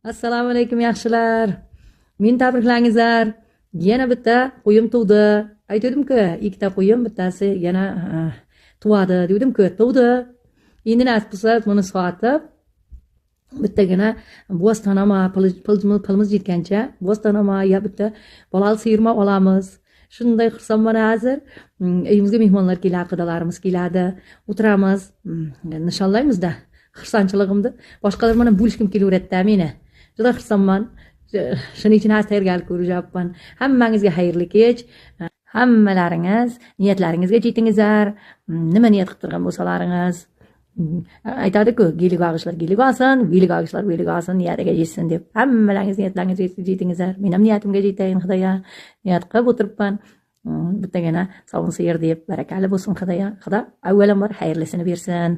Assalomu alaykum yaxshilar. Meni tabriklangizlar. Yana bitta qo'yim tug'di. Aytdim-ku, ikkita qo'yim, bittasi yana tug'adi, dedim-ku, tug'di. Endi nasib qilsa buni sotib, bittagina bo'stonoma pulimiz yetgancha bo'stonoma ya bitta bolali siyirma olamiz. Shunday xursandman hozir. Uyimizga mehmonlar keladi, qidalarimiz keladi. O'tiramiz, nishonlaymizda. Xursandchiligimni boshqalar bilan bo'lishkim kelaveradi meni. Juda xursandman. Shuning uchun hozir tayyorgarlik ko'ryapman. Hammangizga xayrli kech. Hammalaringiz niyatlaringizga yetingizlar. Nima niyat qilib turgan bo'lsalaringiz, aytadi-ku, giylik og'ishlar giylik olsin, viylik og'ishlar viylik olsin, niyatiga yetsin deb. Hammalaringiz niyatlaringizga yetingizlar. Men ham niyatimga yetayin Xudoga. Niyat qilib o'tiribman. Bittagina sovun siyir deb barakali bo'lsin Xudoga. Xudo avvalambor xayrlisini bersin.